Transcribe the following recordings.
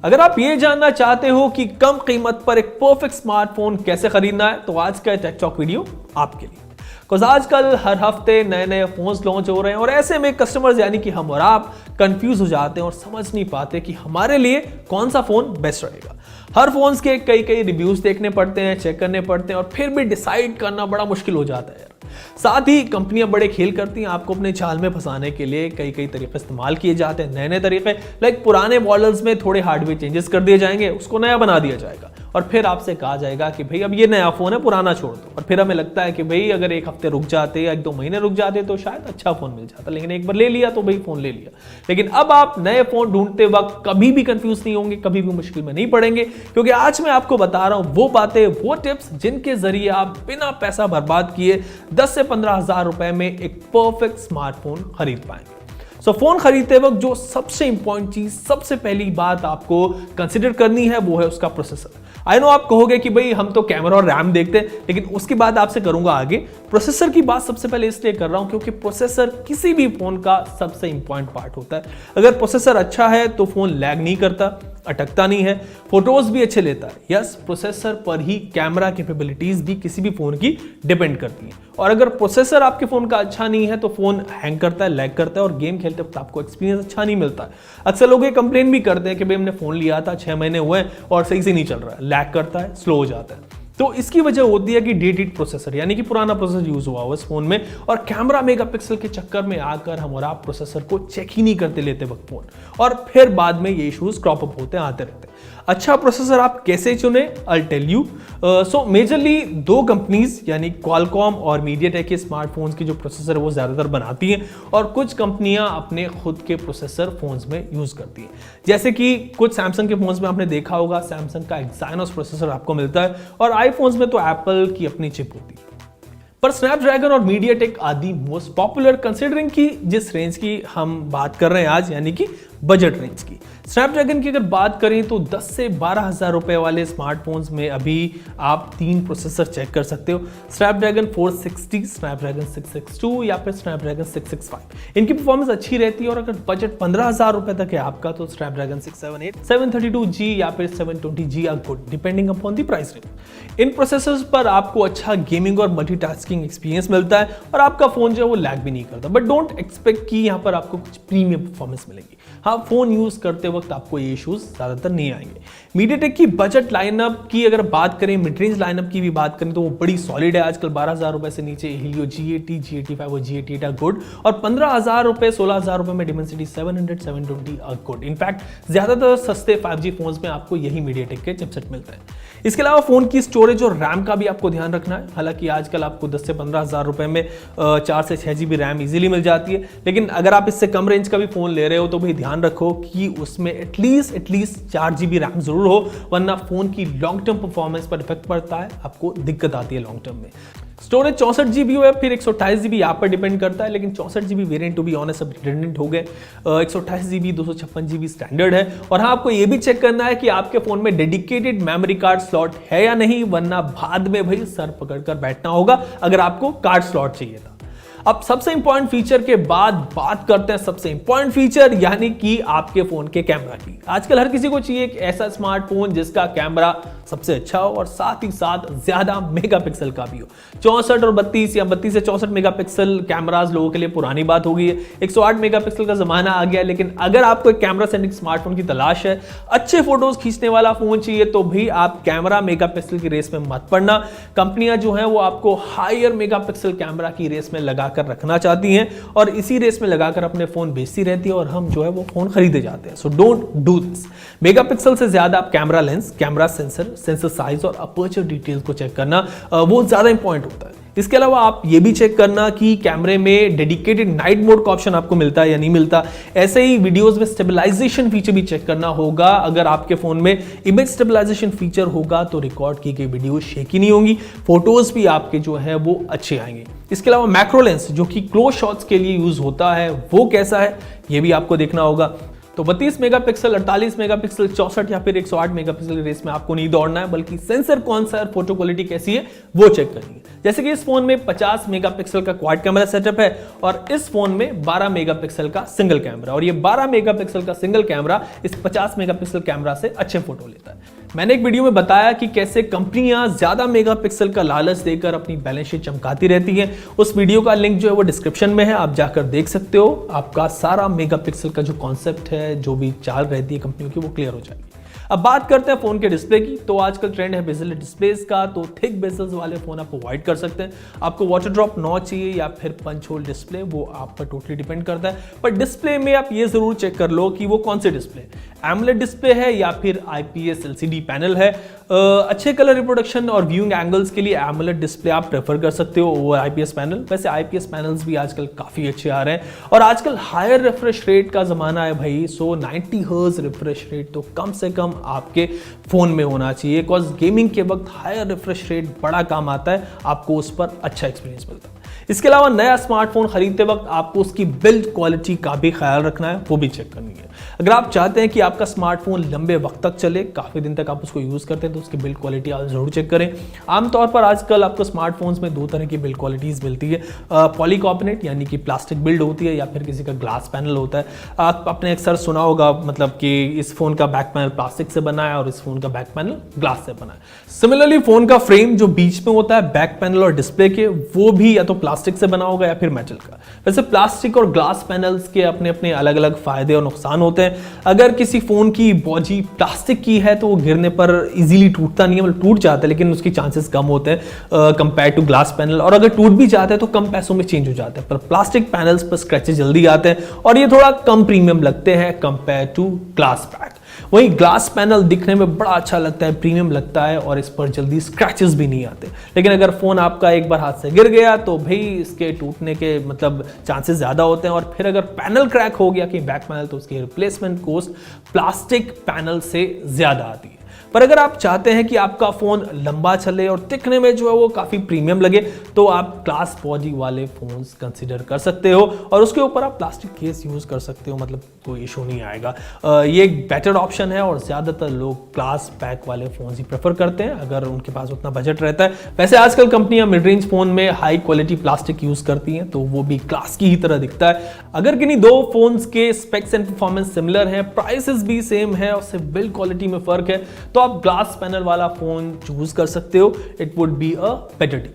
अगर आप ये जानना चाहते हो कि कम कीमत पर एक परफेक्ट स्मार्टफोन कैसे खरीदना है तो आज का टेक टॉक वीडियो आपके लिए। बिकॉज आजकल हर हफ्ते नए नए फोन्स लॉन्च हो रहे हैं और ऐसे में कस्टमर्स यानी कि हम और आप कंफ्यूज हो जाते हैं और समझ नहीं पाते कि हमारे लिए कौन सा फोन बेस्ट रहेगा। हर फोन्स के कई कई रिव्यूज देखने पड़ते हैं, चेक करने पड़ते हैं और फिर भी डिसाइड करना बड़ा मुश्किल हो जाता है। साथ ही कंपनियां बड़े खेल करती हैं आपको अपने जाल में फंसाने के लिए। कई कई तरीके इस्तेमाल किए जाते हैं, नए नए तरीके, लाइक पुराने मॉडल्स में थोड़े हार्डवेयर चेंजेस कर दिए जाएंगे, उसको नया बना दिया जाएगा और फिर आपसे कहा जाएगा कि भाई अब ये नया फोन है, पुराना छोड़ दो। और फिर हमें लगता है कि भाई अगर एक हफ्ते रुक जाते या 1-2 महीने रुक जाते तो शायद अच्छा फोन मिल जाता, लेकिन एक बार ले लिया तो भाई फोन ले लिया। लेकिन अब आप नए फोन ढूंढते वक्त कभी भी कंफ्यूज नहीं होंगे, कभी भी मुश्किल में नहीं पड़ेंगे, क्योंकि आज मैं आपको बता रहा हूं वो बातें, वो टिप्स जिनके जरिए आप बिना पैसा बर्बाद किए 10 से 15 हजार रुपए में एक परफेक्ट स्मार्टफोन खरीद पाएंगे। सो फोन खरीदते वक्त जो सबसे इंपॉर्टेंट चीज, सबसे पहली बात आपको कंसिडर करनी है वो है उसका प्रोसेसर। आई नो आप कहोगे कि भाई हम तो कैमरा और रैम देखते हैं, लेकिन उसकी बात आपसे करूंगा आगे। प्रोसेसर की बात सबसे पहले इसलिए कर रहा हूं क्योंकि प्रोसेसर किसी भी फोन का सबसे इंपॉर्टेंट पार्ट होता है। अगर प्रोसेसर अच्छा है तो फोन लैग नहीं करता, अटकता नहीं है, फोटोज भी अच्छे लेता है। यस, प्रोसेसर पर ही कैमरा कैपेबिलिटीज भी किसी भी फोन की डिपेंड करती हैं। और अगर प्रोसेसर आपके फोन का अच्छा नहीं है तो फोन हैंग करता है, लैग करता है और गेम खेलते वक्त आपको एक्सपीरियंस अच्छा नहीं मिलता है। अक्सर लोग ये कंप्लेन भी करते हैं कि भाई हमने फोन लिया था, 6 महीने हुए और सही से नहीं चल रहा है, लैग करता है, स्लो हो जाता है। तो इसकी वजह होती है कि डेटेड प्रोसेसर यानी कि पुराना प्रोसेसर यूज हुआ हो इस फोन में, और कैमरा मेगापिक्सल के चक्कर में आकर हम और आप प्रोसेसर को चेक ही नहीं करते लेते वक्त फोन, और फिर बाद में ये इश्यूज क्रॉप अप होते आते रहते हैं। अच्छा प्रोसेसर आप कैसे चुने, I tell you. So majorly 2 companies यानी क्वालकॉम और मीडियाटेक के स्मार्टफोन्स की जो प्रोसेसर है वो ज्यादातर बनाती हैं, और कुछ कंपनियां अपने खुद के प्रोसेसर फोन्स में यूज करती हैं। जैसे कि कुछ सैमसंग के फोन्स में आपने देखा होगा सैमसंग का एक्साइनोस प्रोसेसर आपको मिलता है, और आईफोन्स में तो एप्पल की अपनी चिप होती है। पर स्नैपड्रैगन और MediaTek are the most popular, considering कि जिस रेंज की हम बात कर रहे हैं आज यानी कि बजट रेंज की। स्नैपड्रैगन की अगर बात करें तो 10 से 12 हजार रुपए वाले स्मार्टफोन्स में अभी आप 3 प्रोसेसर चेक कर सकते हो, स्नैपड्रैगन 460, स्नैपड्रैगन 662 या फिर स्नैपड्रैगन 665। इनकी परफॉर्मेंस अच्छी रहती है। और अगर बजट 15 हजार रुपए तक है आपका तो स्नैपड्रैगन 678, 732G या फिर 720G are good depending upon the price range. इन प्रोसेसर्स पर आपको अच्छा गेमिंग और मल्टीटास्किंग एक्सपीरियंस मिलता है और आपका फोन जो है वो लैग भी नहीं करता। बट डोंट एक्सपेक्ट कि यहाँ पर आपको कुछ प्रीमियम परफॉर्मेंस मिलेगी। हाँ, फोन यूज करते वक्त आपको ये इश्यूज ज्यादातर नहीं आएंगे। मीडियाटेक की बजट लाइनअप की अगर बात करें, मिड रेंज लाइनअप की भी बात करें तो वो बड़ी सॉलिड है। आजकल 12 हजार रुपए से नीचे Helio G80, G85 और G88 आर गुड, और 15 हजार रुपए 16 हजार रुपए में Dimensity 700, 720 आर गुड। इनफैक्ट ज्यादातर सस्ते 5G फोन्स में आपको यही मीडियाटेक के चिपसेट मिलता है। इसके अलावा फोन की स्टोरेज और रैम का भी आपको ध्यान रखना है। हालांकि आजकल आपको 10 से 15 हजार रुपए में 4 से 6 GB रैम इजीली मिल जाती है, लेकिन अगर आप इससे कम रेंज का भी फोन ले रहे हो तो भाई ध्यान रखो कि उसमें एटलीस्ट 4 GB रैम जरूर हो, वरना फोन की लॉन्ग टर्म परफॉर्मेंस पर इफेक्ट पड़ता है, आपको दिक्कत आती है लॉन्ग टर्म में। स्टोरेज 64 GB हो या फिर 128 GB यहाँ पर डिपेंड करता है, लेकिन 64 GB variant to be honest अब रिडंडेंट हो गए। 128 GB 256 GB स्टैंडर्ड है। और हाँ, आपको ये भी चेक करना है कि आपके फोन में डेडिकेटेड मेमोरी कार्ड स्लॉट है या नहीं, वरना बाद में भाई सर पकड़कर बैठना होगा अगर आपको कार्ड स्लॉट चाहिए था। अब सबसे इंपॉर्टेंट फीचर के बाद बात करते हैं सबसे इंपॉर्टेंट फीचर यानी कि आपके फोन के कैमरा की। आजकल हर किसी को चाहिए एक ऐसा स्मार्टफोन जिसका कैमरा सबसे अच्छा हो और साथ ही साथ ज्यादा मेगापिक्सल का भी हो। 64 और 32 या 32 से 64 मेगापिक्सल कैमराज लोगों के लिए पुरानी बात हो गई है। 108 मेगापिक्सल का जमाना आ गया। लेकिन अगर आपको एक कैमरा सेंट्रिक स्मार्टफोन की तलाश है, अच्छे फोटोज खींचने वाला फोन चाहिए, तो भी आप कैमरा मेगापिक्सल की रेस में मत पड़ना। कंपनियां जो है वो आपको हायर मेगापिक्सल कैमरा की रेस में लगा कर रखना चाहती हैं और इसी रेस में लगाकर अपने फोन बेचती रहती है और हम जो है वो फोन खरीदे जाते हैं। So don't do this. Megapixel से ज्यादा आप camera lens, camera sensor size और अपर्चर डिटेल्स को चेक करना वो ज्यादा इंपॉर्टेंट होता है। इसके अलावा आप ये भी चेक करना कि कैमरे में डेडिकेटेड नाइट मोड का ऑप्शन आपको मिलता है या नहीं मिलता। ऐसे ही वीडियोस में स्टेबलाइजेशन फीचर भी चेक करना होगा। अगर आपके फोन में इमेज स्टेबलाइजेशन फीचर होगा तो रिकॉर्ड की गई वीडियो शेकी नहीं होंगी, फोटोज भी आपके जो है वो अच्छे आएंगे। इसके अलावा मैक्रो लेंस जो कि क्लोज शॉट्स के लिए यूज होता है वो कैसा है ये भी आपको देखना होगा। तो 32 मेगापिक्सल, 48 मेगापिक्सल, 64 या फिर 108 मेगापिक्सल की रेस में आपको नहीं दौड़ना है, बल्कि सेंसर कौन सा है, फोटो क्वालिटी कैसी है वो चेक करनी है। जैसे कि इस फोन में 50 मेगापिक्सल का क्वाड कैमरा सेटअप है और इस फोन में 12 मेगापिक्सल का सिंगल कैमरा, और ये 12 मेगापिक्सल का सिंगल कैमरा इस 50 मेगापिक्सल कैमरा से अच्छे फोटो लेता है। मैंने एक वीडियो में बताया कि कैसे कंपनियां ज्यादा मेगापिक्सल का लालच देकर अपनी बैलेंस शीट चमकाती रहती हैं। उस वीडियो का लिंक जो है वो डिस्क्रिप्शन में है, आप जाकर देख सकते हो। आपका सारा मेगापिक्सल का जो कॉन्सेप्ट है, जो भी चाल रहती है कंपनियों की, वो क्लियर हो जाएगी। अब बात करते हैं फोन के डिस्प्ले की। तो आजकल ट्रेंड है बेजल डिस्प्लेस का, तो थिक बेजल्स वाले फोन आप अवॉइड कर सकते हैं। आपको वाटर ड्रॉप नॉच चाहिए या फिर पंच होल डिस्प्ले, वो आप पर टोटली डिपेंड करता है। पर डिस्प्ले में आप ये जरूर चेक कर लो कि वो कौन से डिस्प्ले, एमोलेड डिस्प्ले है या फिर आईपीएस एलसीडी पैनल है। अच्छे कलर रिप्रोडक्शन और व्यूइंग एंगल्स के लिए एमोलेड डिस्प्ले आप प्रेफर कर सकते हो ओवर आईपीएस पैनल। वैसे आईपीएस पैनल्स भी आजकल काफी अच्छे आ रहे हैं और आजकल हायर रिफ्रेश रेट का जमाना है भाई। सो 90 हर्ट्ज रिफ्रेश रेट तो कम से कम आपके फोन में होना चाहिए, बिकॉज गेमिंग के वक्त हायर रिफ्रेश रेट बड़ा काम आता है, आपको उस पर अच्छा एक्सपीरियंस मिलता है। इसके अलावा नया स्मार्टफोन खरीदते वक्त आपको उसकी बिल्ड क्वालिटी का भी ख्याल रखना है, वो भी चेक करनी है। अगर आप चाहते हैं कि आपका स्मार्टफोन लंबे वक्त तक चले, काफी दिन तक आप उसको यूज करते हैं, तो उसकी बिल्ड क्वालिटी आप जरूर चेक करें। आमतौर पर आजकल आपको स्मार्टफोन्स में दो तरह की बिल्ड क्वालिटीज मिलती है, पॉलीकार्बोनेट यानी कि प्लास्टिक बिल्ड होती है, या फिर किसी का ग्लास पैनल होता है। आपने अक्सर सुना होगा मतलब कि इस फोन का बैक पैनल प्लास्टिक से बना है और इस फोन का बैक पैनल ग्लास से बना है। सिमिलरली फोन का फ्रेम जो बीच में होता है बैक पैनल और डिस्प्ले के, वो भी या तो प्लास्टिक से बना होगा या फिर मेटल का। वैसे प्लास्टिक और ग्लास पैनल्स के अपने अपने अलग अलग फायदे और नुकसान होते हैं। अगर किसी फोन की बॉडी प्लास्टिक की है तो वो गिरने पर इजीली टूटता नहीं है, मतलब टूट जाता है लेकिन उसकी चांसेस कम होते हैं कंपेयर टू ग्लास पैनल, और अगर टूट भी जाता है तो कम पैसों में चेंज हो जाता है। पर प्लास्टिक पैनल्स पर स्क्रैचेस जल्दी आते हैं और ये थोड़ा कम प्रीमियम लगते हैं कंपेयर टू ग्लास पैक। वहीं ग्लास पैनल दिखने में बड़ा अच्छा लगता है, प्रीमियम लगता है और इस पर जल्दी स्क्रैचेस भी नहीं आते। लेकिन अगर फोन आपका एक बार हाथ से गिर गया तो भाई इसके टूटने के मतलब चांसेस ज्यादा होते हैं, और फिर अगर पैनल क्रैक हो गया कि बैक पैनल, तो उसकी रिप्लेसमेंट कॉस्ट प्लास्टिक पैनल से ज्यादा आती है। पर अगर आप चाहते हैं कि आपका फोन लंबा चले और दिखने में जो है वो काफी प्रीमियम लगे, तो आप ग्लास बॉडी वाले फोन्स कंसीडर कर सकते हो और उसके ऊपर आप प्लास्टिक केस यूज कर सकते हो, मतलब कोई इशू नहीं आएगा। ये एक बेटर ऑप्शन है और ज्यादातर लोग ग्लास पैक वाले फोन्स ही प्रेफर करते हैं अगर उनके पास उतना बजट रहता है। वैसे आजकल कंपनियां मिड रेंज फोन में हाई क्वालिटी प्लास्टिक यूज करती हैं, तो वो भी ग्लास की ही तरह दिखता है। अगर किन्हीं दो फोन्स के स्पेक्स एंड परफॉर्मेंस सिमिलर है, प्राइसेस भी सेम है और सिर्फ बिल्ड क्वालिटी में फर्क है, तो आप ग्लास पैनल वाला फोन चूज कर सकते हो। It would be a better deal.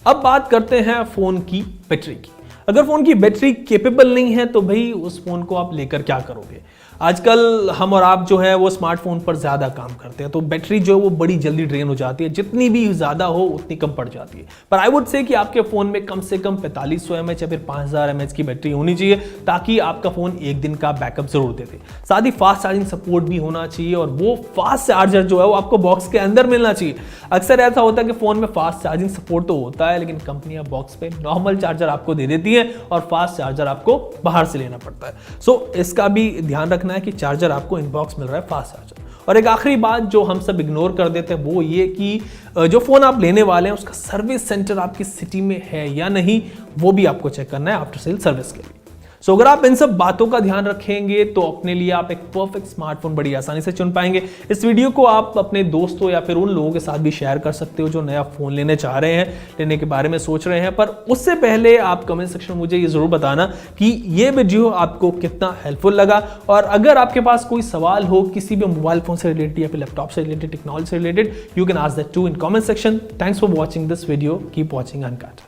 अब बात करते हैं फोन की बैटरी की। अगर फोन की बैटरी केपेबल नहीं है तो भाई उस फोन को आप लेकर क्या करोगे। आजकल हम और आप जो है वो स्मार्टफोन पर ज्यादा काम करते हैं, तो बैटरी जो है वो बड़ी जल्दी ड्रेन हो जाती है, जितनी भी ज्यादा हो उतनी कम पड़ जाती है। पर आई वुड से कि आपके फोन में कम से कम 4500 mAh या फिर 5000 mAh की बैटरी होनी चाहिए, ताकि आपका फोन एक दिन का बैकअप जरूर दे दे। साथ ही फास्ट चार्जिंग सपोर्ट भी होना चाहिए और वो फास्ट चार्जर जो है वो आपको बॉक्स के अंदर मिलना चाहिए। अक्सर ऐसा होता है कि फोन में फास्ट चार्जिंग सपोर्ट तो होता है, लेकिन कंपनियां बॉक्स पे नॉर्मल चार्जर आपको दे देती है और फास्ट चार्जर आपको बाहर से लेना पड़ता है। सो इसका भी ध्यान रखना है कि चार्जर आपको इनबॉक्स मिल रहा है फास्ट चार्जर। और एक आखिरी बात जो हम सब इग्नोर कर देते हैं वो ये कि जो फोन आप लेने वाले हैं उसका सर्विस सेंटर आपकी सिटी में है या नहीं, वो भी आपको चेक करना है आफ्टर सेल सर्विस के लिए। सो अगर आप इन सब बातों का ध्यान रखेंगे तो अपने लिए आप एक परफेक्ट स्मार्टफोन बड़ी आसानी से चुन पाएंगे। इस वीडियो को आप अपने दोस्तों या फिर उन लोगों के साथ भी शेयर कर सकते हो जो नया फोन लेने चाह रहे हैं, लेने के बारे में सोच रहे हैं। पर उससे पहले आप कमेंट सेक्शन में मुझे ये जरूर बताना कि ये वीडियो आपको कितना हेल्पफुल लगा, और अगर आपके पास कोई सवाल हो किसी भी मोबाइल फोन से रिलेटेड या फिर लैपटॉप से रिलेटेड, टेक्नोलॉजी से related, you can ask that to in comment section. Thanks for watching this video, keep watching uncut.